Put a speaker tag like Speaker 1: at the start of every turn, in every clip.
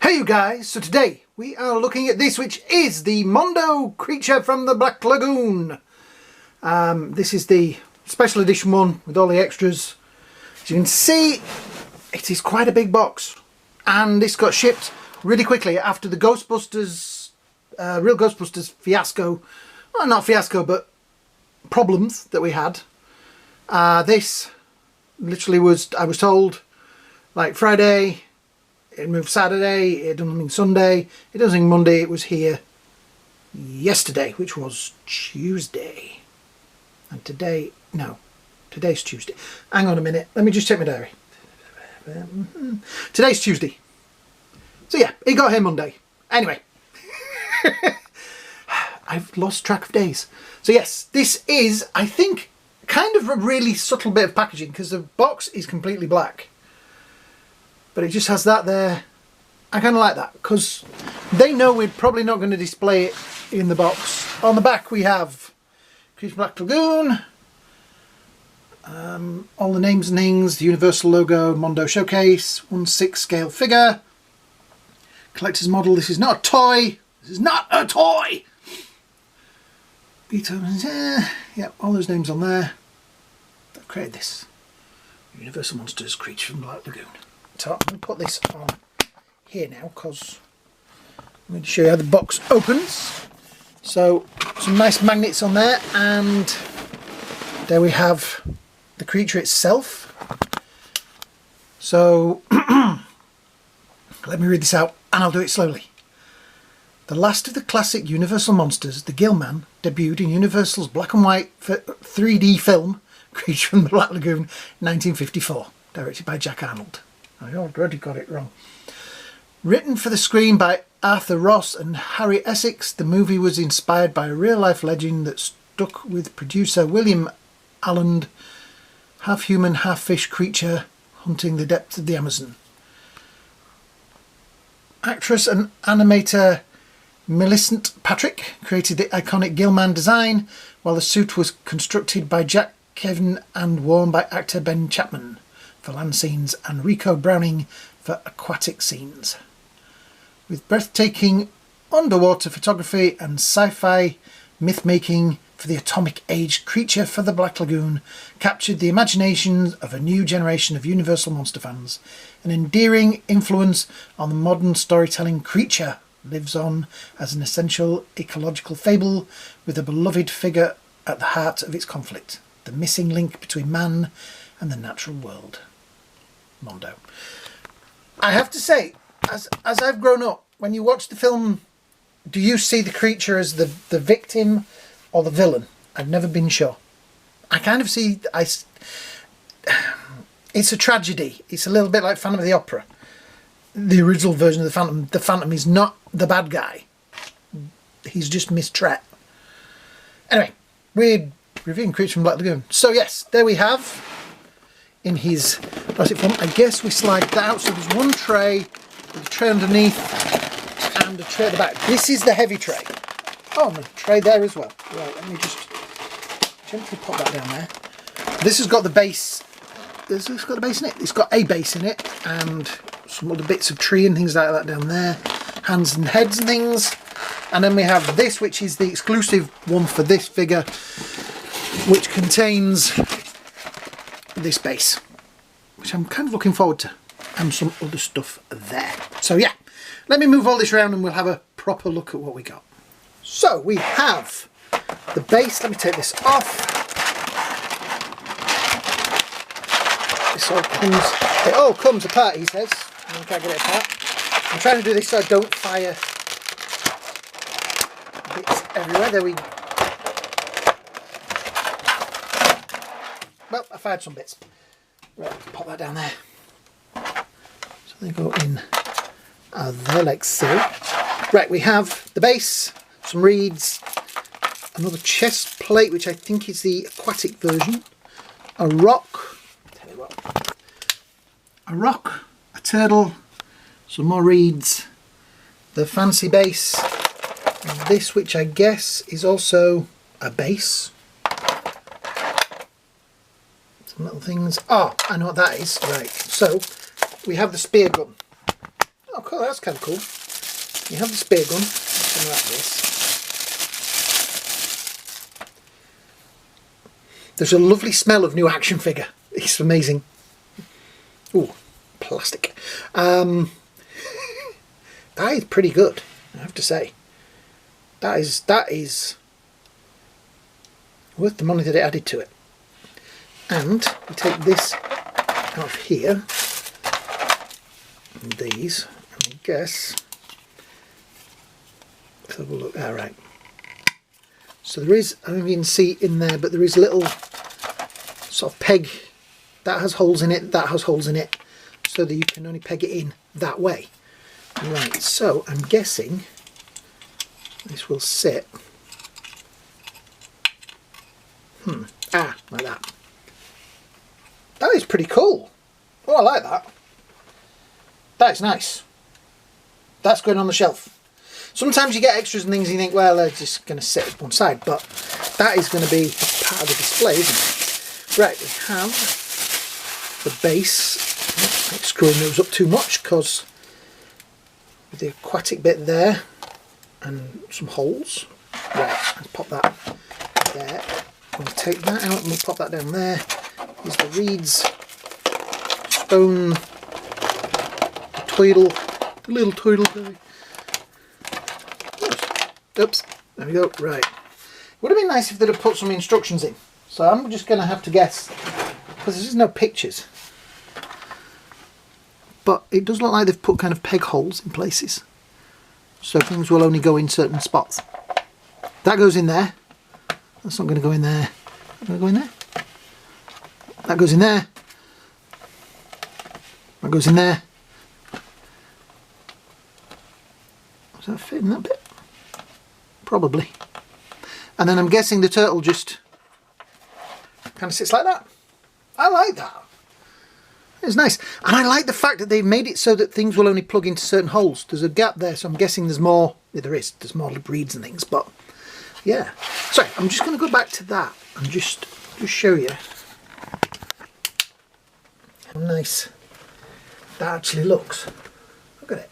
Speaker 1: Hey you guys, so today we are looking at this, which is the Mondo creature from the Black Lagoon. This is the special edition one with all the extras. As you can see, it is quite a big box, and this got shipped really quickly after the Ghostbusters, real Ghostbusters fiasco. Well, not fiasco, but problems that we had. This literally was, I was told, like Friday. It moved Saturday, it doesn't mean Sunday, it doesn't mean Monday, it was here yesterday, which was Tuesday. And today, no, today's Tuesday. Hang on a minute, let me just check my diary. Today's Tuesday. So yeah, it got here Monday. Anyway, I've lost track of days. So yes, this is, I think, kind of a really subtle bit of packaging because the box is completely black. But it just has that there. I kind of like that because they know we're probably not going to display it in the box. On the back we have Creature Black Lagoon, all the names and things, the Universal logo, Mondo showcase, 1/6 scale figure, collector's model. This is not a toy. This is not a toy. Yeah, all those names on there. That created this Universal Monsters Creature from Black Lagoon. So I'm going to put this on here now because I'm going to show you how the box opens. So some nice magnets on there, and there we have the creature itself. So let me read this out and I'll do it slowly. The last of the classic Universal monsters, the Gillman, debuted in Universal's black and white 3D film Creature from the Black Lagoon 1954, directed by Jack Arnold. I already got it wrong. Written for the screen by Arthur Ross and Harry Essex, the movie was inspired by a real-life legend that stuck with producer William Alland, half-human, half-fish creature hunting the depths of the Amazon. Actress and animator Millicent Patrick created the iconic Gillman design, while the suit was constructed by Jack Kevin and worn by actor Ben Chapman for land scenes and Rico Browning for aquatic scenes. With breathtaking underwater photography and sci-fi myth-making for the atomic age, Creature for the Black Lagoon captured the imaginations of a new generation of Universal monster fans. An endearing influence on the modern storytelling, Creature lives on as an essential ecological fable with a beloved figure at the heart of its conflict, the missing link between man and the natural world. Mondo. I have to say, as I've grown up, when you watch the film, do you see the creature as the victim or the villain? I've never been sure. I kind of see, it's a tragedy. It's a little bit like Phantom of the Opera. The original version of the Phantom. The Phantom is not the bad guy. He's just Miss Tret. Anyway, we're reviewing Creature from Black Lagoon. So yes, there we have in his plastic form. I guess we slide that out. So there's one tray with a tray underneath and a tray at the back. This is the heavy tray. Oh, and a tray there as well. Right, let me just gently pop that down there. This has got the base. This got a base in it. It's got a base in it and some other bits of tree and things like that down there. Hands and heads and things. And then we have this, which is the exclusive one for this figure, which contains this base, which I'm kind of looking forward to, and some other stuff there. So yeah, let me move all this around and we'll have a proper look at what we got. So we have the base. Let me take this off. This all comes apart, he says. I can't get it apart. I'm trying to do this so I don't fire bits everywhere. There we go. Well, I fired some bits. Right, pop that down there. So they go in there like so. Right, we have the base, some reeds, another chest plate, which I think is the aquatic version, a rock, tell you what, a rock, a turtle, some more reeds, the fancy base, and this, which I guess is also a base. Little things. Oh, I know what that is. Right, so we have the spear gun. Oh, cool, that's kind of cool. You have the spear gun. I'm going to wrap this. There's a lovely smell of new action figure. It's amazing. Ooh, plastic. That is pretty good, I have to say. That is worth the money that it added to it. And we take this out of here, and these, and I guess, let's have a look. All right. So there is, I don't know if you can see in there, but there is a little sort of peg that has holes in it, that has holes in it, so that you can only peg it in that way. Right, so I'm guessing this will sit, like that. That is pretty cool. Oh, I like that. That is nice. That's going on the shelf. Sometimes you get extras and things and you think, well, they're just going to sit at one side, but that is going to be part of the display, isn't it? Right, we have the base. I'm not screwing those up too much, because with the aquatic bit there and some holes. Right, let's pop that there. We'll take that out and we'll pop that down there. Here's the reeds, stone, the turtle, the little turtle guy. Oops, there we go. Right. Would have been nice if they'd have put some instructions in. So I'm just going to have to guess, because there's just no pictures. But it does look like they've put kind of peg holes in places, so things will only go in certain spots. That goes in there. That's not going to go in there. That going to go in there. That goes in there. That goes in there. Does that fit in that bit? Probably. And then I'm guessing the turtle just kind of sits like that. I like that. It's nice. And I like the fact that they've made it so that things will only plug into certain holes. There's a gap there, so I'm guessing there's more. Yeah, there's more reeds and things, but yeah. Sorry, I'm just going to go back to that and just show you how nice that actually looks. Look at it.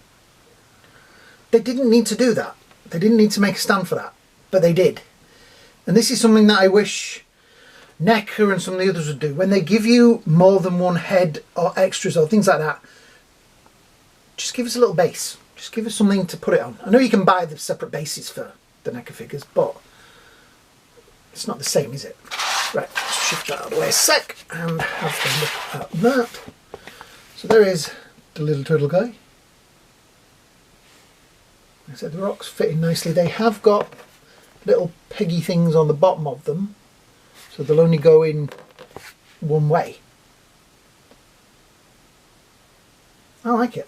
Speaker 1: They didn't need to do that. They didn't need to make a stand for that, but they did. And this is something that I wish NECA and some of the others would do. When they give you more than one head or extras or things like that, just give us a little base. Just give us something to put it on. I know you can buy the separate bases for the NECA figures, but it's not the same, is it? Right, let's shift that out of the way a sec and have a look at that. So there is the little turtle guy. Like I said, the rocks fit in nicely. They have got little peggy things on the bottom of them, so they'll only go in one way. I like it.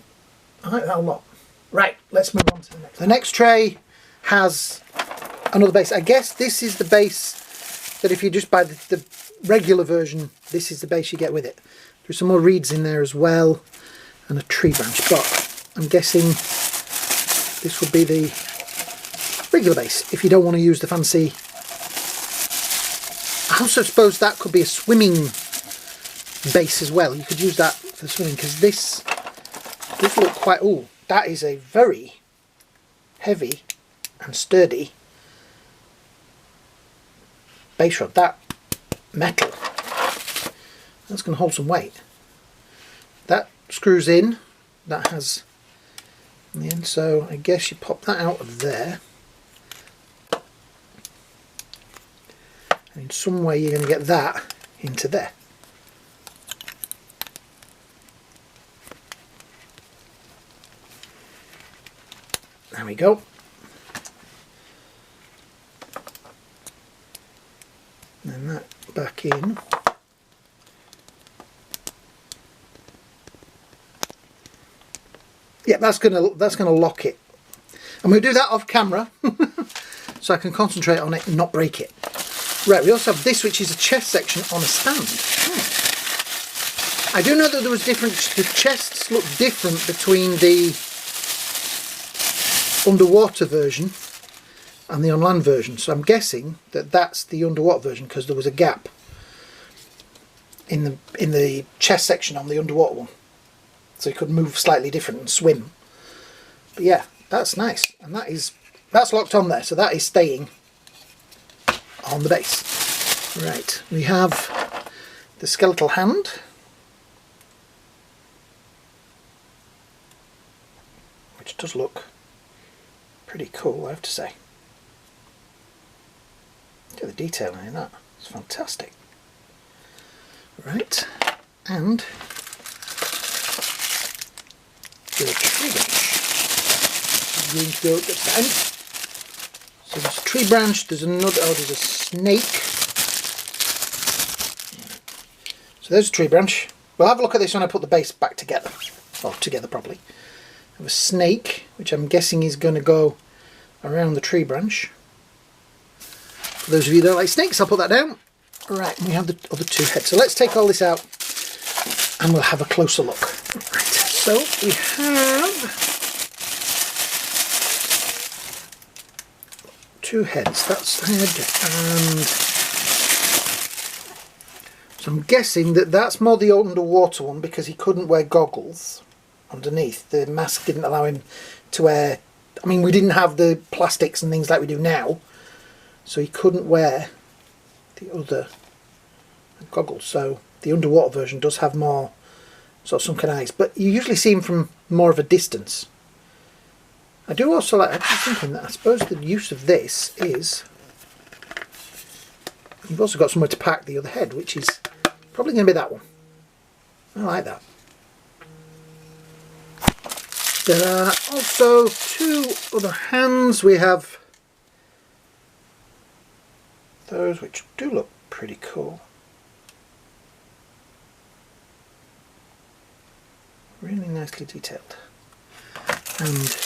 Speaker 1: I like that a lot. Right, let's move on to the next. The next tray has another base. I guess this is the base that if you just buy the regular version, this is the base you get with it. There's some more reeds in there as well, and a tree branch, but I'm guessing this would be the regular base if you don't want to use the fancy. I also suppose that could be a swimming base as well. You could use that for swimming, because this look quite, oh, that is a very heavy and sturdy base rod. That metal, that's going to hold some weight. That screws in, that has in the end, so I guess you pop that out of there, and in some way you're going to get that into there. There we go. And that back in. Yeah, that's gonna lock it. I'm gonna do that off camera so I can concentrate on it and not break it. Right, we also have this, which is a chest section on a stand. I do know that there was different. The chests look different between the underwater version and the on land version, so I'm guessing that that's the underwater version, because there was a gap in the chest section on the underwater one, so you could move slightly different and swim. But yeah, that's nice, and that's locked on there, so that is staying on the base. Right, we have the skeletal hand, which does look pretty cool, I have to say. Look at the detailing in that, it's fantastic. Right, and the tree branch. I'm going to go get that in. So there's a tree branch, there's another, oh, there's a snake. So there's a tree branch. We'll have a look at this when I put the base back together, or together properly. I have a snake, which I'm guessing is going to go around the tree branch. For those of you who don't like snakes, I'll put that down. Right, and we have the other two heads. So let's take all this out and we'll have a closer look. Right, so we have two heads. That's the head, and so I'm guessing that that's more the underwater one because he couldn't wear goggles underneath. The mask didn't allow him to wear, I mean, we didn't have the plastics and things like we do now, so he couldn't wear the other goggles. So the underwater version does have more sort of sunken eyes, but you usually see him from more of a distance. I do also like, I'm just thinking that I suppose the use of this is, you've also got somewhere to pack the other head, which is probably going to be that one. I like that. There are also two other hands. We have those which do look pretty cool. Really nicely detailed. And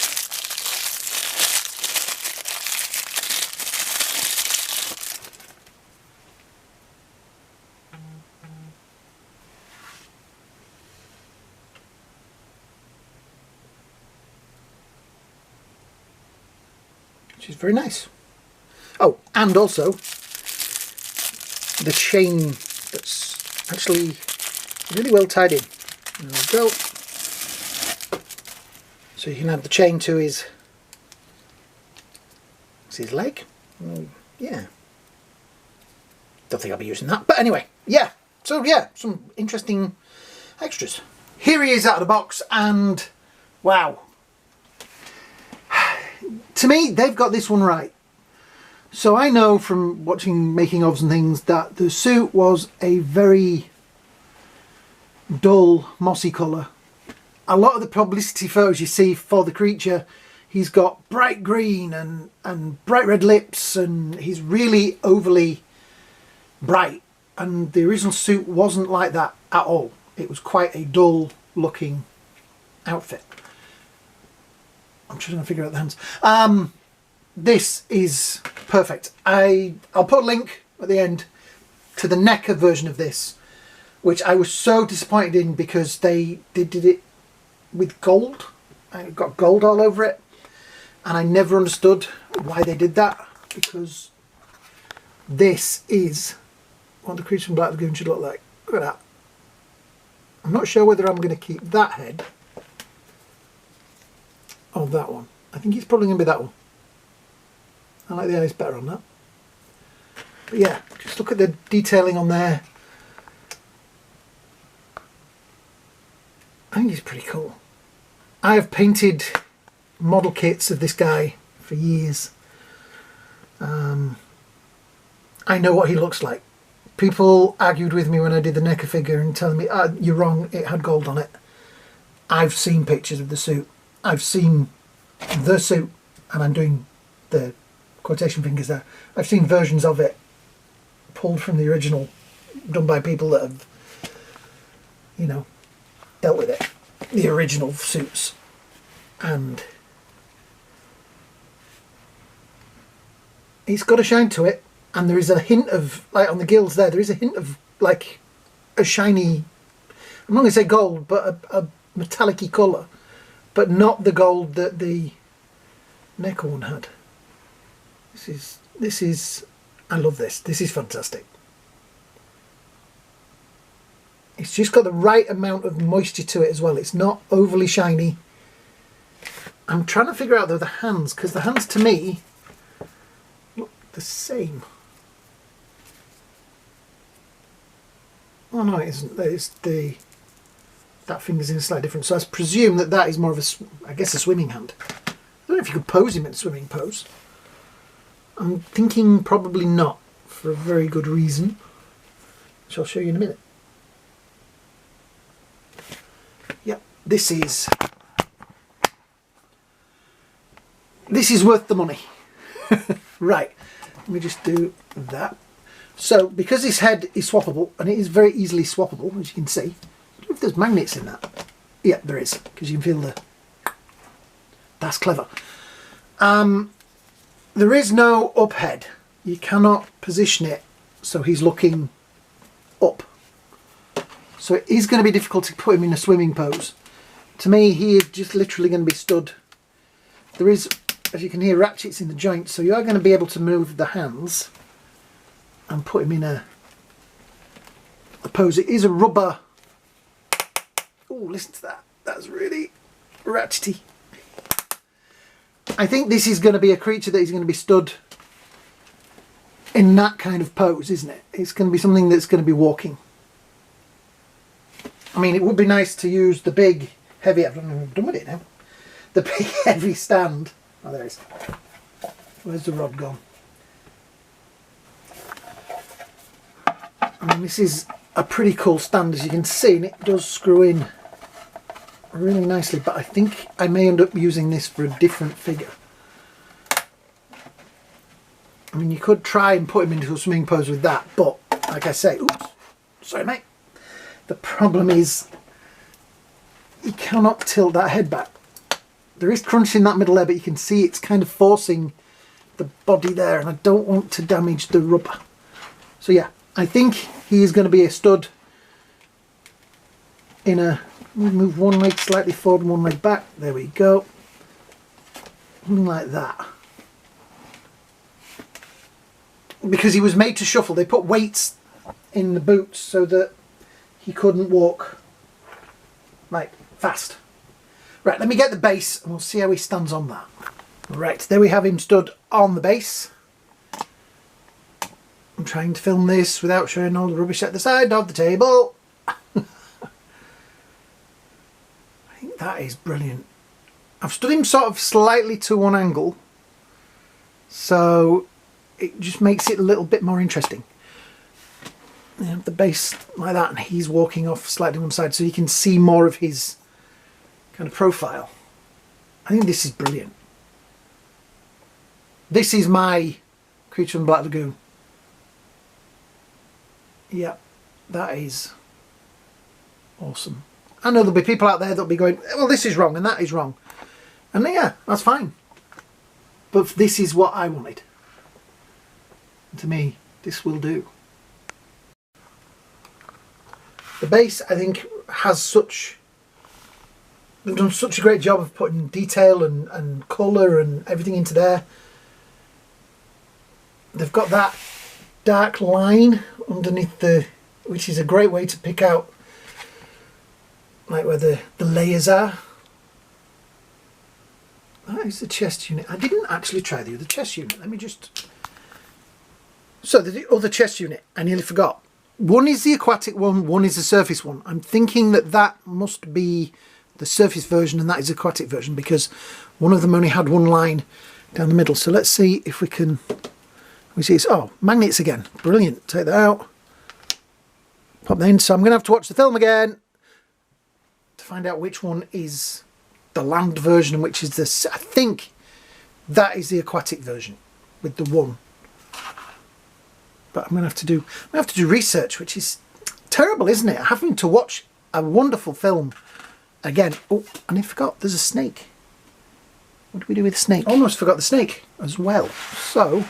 Speaker 1: which is very nice. Oh, and also the chain that's actually really well tied in. There we go. So you can add the chain to his leg. Yeah. Don't think I'll be using that. But anyway, yeah. So yeah, some interesting extras. Here he is out of the box, and wow. To me, they've got this one right. So I know from watching making ofs and things that the suit was a very dull, mossy colour. A lot of the publicity photos you see for the creature, he's got bright green and bright red lips, and he's really overly bright. And the original suit wasn't like that at all. It was quite a dull looking outfit. I'm trying to figure out the hands. This is perfect. I'll put a link at the end to the NECA version of this, which I was so disappointed in because they did it with gold. It got gold all over it, and I never understood why they did that, because this is what the creature from Black Lagoon should look like. Look at that. I'm not sure whether I'm going to keep that head or that one. I think it's probably going to be that one. I like the eyes better on that. But yeah, just look at the detailing on there. I think he's pretty cool. I have painted model kits of this guy for years. I know what he looks like. People argued with me when I did the NECA figure and telling me, you're wrong, it had gold on it. I've seen pictures of the suit. I've seen the suit, and I'm doing the quotation fingers there. I've seen versions of it pulled from the original, done by people that have, you know, dealt with it. The original suits. And it's got a shine to it, and there is a hint of, like on the gills there is a hint of like a shiny, I'm not going to say gold, but a metallic-y colour, but not the gold that the NECA one had. This is I love this. This is fantastic. It's just got the right amount of moisture to it as well. It's not overly shiny. I'm trying to figure out though the hands, because the hands to me look the same. Oh no, it isn't. It's that finger's in a slightly different. So I presume that that is more of a, I guess, a swimming hand. I don't know if you could pose him in a swimming pose. I'm thinking probably not, for a very good reason, which I'll show you in a minute. Yep, this is worth the money. Right, let me just do that. So, because this head is swappable, and it is very easily swappable, as you can see. I don't know if there's magnets in that. Yeah, there is, because you can feel the... That's clever. There is no up head. You cannot position it so he's looking up. So it is going to be difficult to put him in a swimming pose. To me, he is just literally going to be stood. There is, as you can hear, ratchets in the joints, so you are going to be able to move the hands and put him in a pose. It is a rubber. Oh, listen to that. That's really ratchety. I think this is going to be a creature that is going to be stood in that kind of pose, isn't it? It's going to be something that's going to be walking. I mean, it would be nice to use the big, heavy... I don't know what I've done with it now. The big, heavy stand. Oh, there it is. Where's the rod gone? I mean, this is a pretty cool stand, as you can see, and it does screw in really nicely, but I think I may end up using this for a different figure. I mean, you could try and put him into a swimming pose with that, but like I say, oops, sorry mate, the problem is you cannot tilt that head back. There is crunch in that middle there, but you can see it's kind of forcing the body there, and I don't want to damage the rubber. So yeah, I think he is going to be a stud in a... Move one leg slightly forward and one leg back. There we go. Something like that. Because he was made to shuffle, they put weights in the boots so that he couldn't walk like fast. Right, let me get the base and we'll see how he stands on that. Right, there we have him stood on the base. I'm trying to film this without showing all the rubbish at the side of the table. That is brilliant. I've stood him sort of slightly to one angle, so it just makes it a little bit more interesting. You have the base like that, and he's walking off slightly to one side, so you can see more of his kind of profile. I think this is brilliant. This is my creature from Black Lagoon. Yeah, that is awesome. I know there'll be people out there that'll be going, well, this is wrong and that is wrong. And yeah, that's fine. But this is what I wanted. And to me, this will do. The base, I think, has such... They've done such a great job of putting detail and colour and everything into there. They've got that dark line underneath the... which is a great way to pick out like where the layers are. That is the chest unit. I didn't actually try the other chest unit. Let me just... So the other chest unit, I nearly forgot. One is the aquatic one, one is the surface one. I'm thinking that that must be the surface version and that is the aquatic version, because one of them only had one line down the middle. So let's see if we can... We see it's... Oh, magnets again. Brilliant. Take that out. Pop that in. So I'm going to have to watch the film again to find out which one is the land version and which is the... I think that is the aquatic version with the one. But I'm going to have to do research, which is terrible, isn't it? Having to watch a wonderful film again. Oh, and I forgot there's a snake. What do we do with the snake? Almost forgot the snake as well. So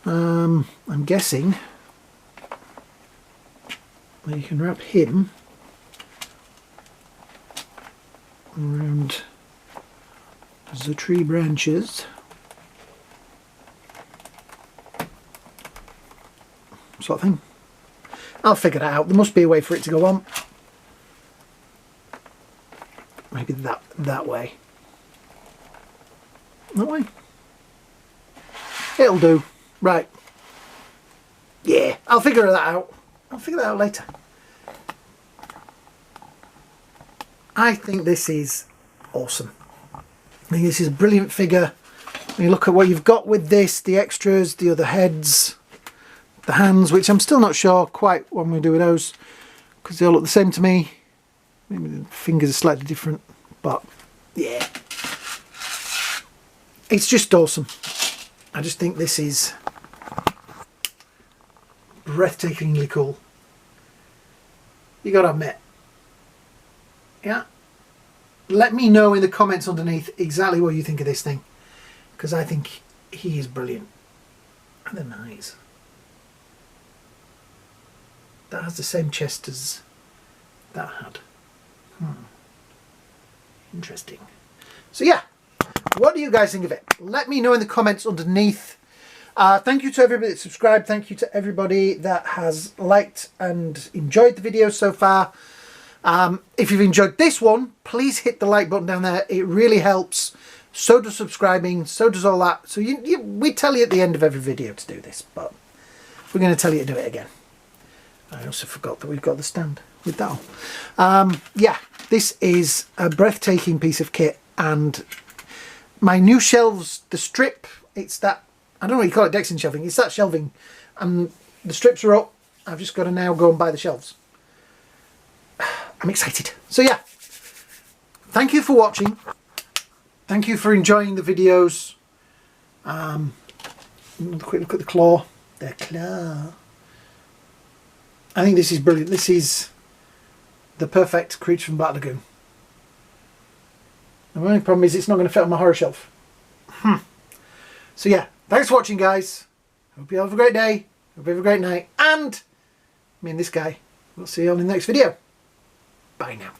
Speaker 1: I'm guessing that you can wrap him around the tree branches. Sort of thing. I'll figure that out. There must be a way for it to go on. Maybe that way. No way. It'll do. Right. Yeah, I'll figure that out. I'll figure that out later. I think this is awesome. I think this is a brilliant figure. When you look at what you've got with this, the extras, the other heads, the hands, which I'm still not sure quite what I'm going to do with those, because they all look the same to me. Maybe the fingers are slightly different, but yeah. It's just awesome. I just think this is breathtakingly cool. You gotta admit. Yeah. Let me know in the comments underneath exactly what you think of this thing, because I think he is brilliant. And the eyes. That has the same chest as that had. Interesting. So yeah, what do you guys think of it? Let me know in the comments underneath. Thank you to everybody that subscribed. Thank you to everybody that has liked and enjoyed the video so far. If you've enjoyed this one, please hit the like button down there. It really helps. So does subscribing. So does all that. So we tell you at the end of every video to do this, but we're going to tell you to do it again. I also forgot that we've got the stand with that on. Yeah, this is a breathtaking piece of kit, and my new shelves, the strip, it's that, I don't know what you call it, Dexon shelving, it's that shelving, and the strips are up. I've just got to now go and buy the shelves. I'm excited. So yeah, thank you for watching. Thank you for enjoying the videos. Another quick look at the claw. The claw. I think this is brilliant. This is the perfect creature from Battle Lagoon. The only problem is it's not going to fit on my horror shelf. So yeah, thanks for watching, guys. Hope you have a great day. Hope you have a great night. And me and this guy, we'll see you all in the next video. Bye now.